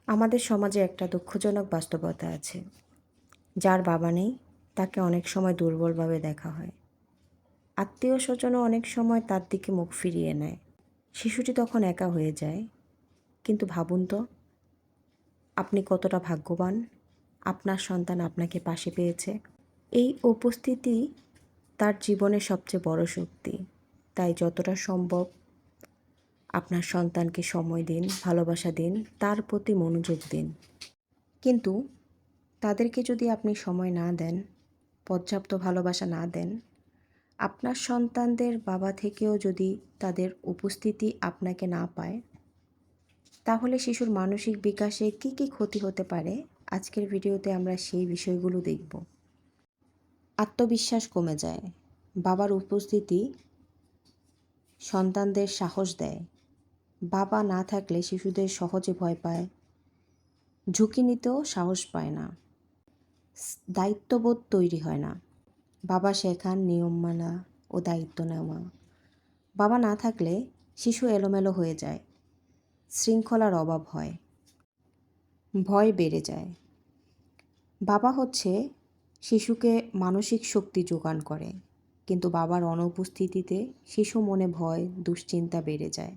আমাদের সমাজে একটা দুঃখজনক বাস্তবতা আছে। যার বাবা নেই তাকে অনেক সময় দুর্বলভাবে দেখা হয়। আত্মীয়-স্বজনও অনেক সময় তার দিকে মুখ ফিরিয়ে নেয়। শিশুটি তখন একা হয়ে যায়। কিন্তু ভাবুন তো, আপনি কতটা ভাগ্যবান, আপনার সন্তান আপনাকে পাশে পেয়েছে। এই উপস্থিতি তার জীবনের সবচেয়ে বড় শক্তি। তাই যতটা সম্ভব আপনার সন্তানকে সময় দিন, ভালোবাসা দিন, তার প্রতি মনোযোগ দিন। কিন্তু তাদেরকে যদি আপনি সময় না দেন, পর্যাপ্ত ভালোবাসা না দেন, আপনার সন্তানদের বাবা থেকেও যদি তাদের উপস্থিতি আপনাকে না পায়, তাহলে শিশুর মানসিক বিকাশে কী কী ক্ষতি হতে পারে, আজকের ভিডিওতে আমরা সেই বিষয়গুলো দেখব। আত্মবিশ্বাস কমে যায়। বাবার উপস্থিতি সন্তানদের সাহস দেয়। বাবা না থাকলে শিশুদের সহজে ভয় পায়, ঝুঁকি নিতেও সাহস পায় না, দায়িত্ববোধ তৈরি হয় না। বাবা শেখান নিয়ম মানা ও দায়িত্ব নেওয়া। বাবা না থাকলে শিশু এলোমেলো হয়ে যায়, শৃঙ্খলার অভাব হয়, ভয় বেড়ে যায়। বাবা হচ্ছে শিশুকে মানসিক শক্তি যোগান করে, কিন্তু বাবার অনুপস্থিতিতে শিশু মনে ভয়, দুশ্চিন্তা বেড়ে যায়।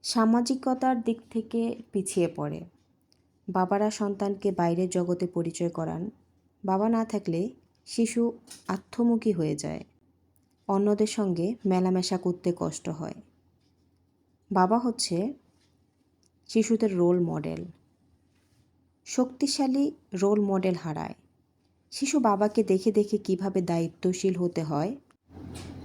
সামাজিকতার দিক থেকে পিছিয়ে পড়ে। বাবারা সন্তানকে বাইরের জগতে পরিচয় করান। বাবা না থাকলে শিশু আত্মমুখী হয়ে যায়, অন্যদের সঙ্গে মেলামেশা করতে কষ্ট হয়। বাবা হচ্ছে শিশুদের রোল মডেল। শক্তিশালী রোল মডেল হারায়। শিশু বাবাকে দেখে দেখে কিভাবে দায়িত্বশীল হতে হয়।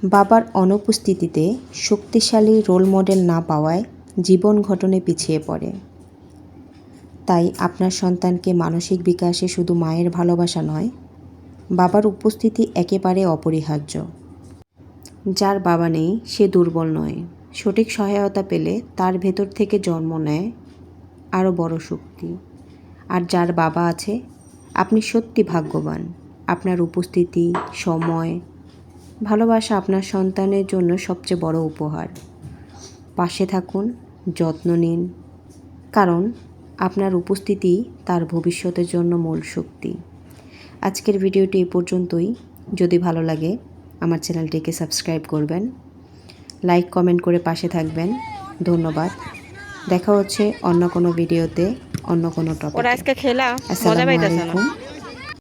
বাবার অনুপস্থিতিতে শক্তিশালী রোল মডেল না পাওয়ায় জীবন গঠনে পিছিয়ে পড়ে। তাই আপনার সন্তানকে মানসিক বিকাশে শুধু মায়ের ভালোবাসা নয়, বাবার উপস্থিতি একেবারে অপরিহার্য। যার বাবা নেই সে দুর্বল নয়। সঠিক সহায়তা পেলে তার ভেতর থেকে জন্ম নেয় আরও বড় শক্তি। আর যার বাবা আছে, আপনি সত্যি ভাগ্যবান। আপনার উপস্থিতি, সময়, ভালোবাসা আপনার সন্তানের জন্য সবচেয়ে বড় উপহার। পাশে থাকুন, যত্ন নিন, কারণ আপনার উপস্থিতি তার ভবিষ্যতের জন্য মূল শক্তি। আজকের ভিডিওটি এ পর্যন্তই। যদি ভালো লাগে আমার চ্যানেলটিকে সাবস্ক্রাইব করবেন, লাইক কমেন্ট করে পাশে থাকবেন। ধন্যবাদ। দেখা হচ্ছে অন্য কোনো ভিডিওতে, অন্য কোনো টপিকে। ওরা আজকে খেলা মজা আসসালামু পাইতেছে না। আলাইকুম।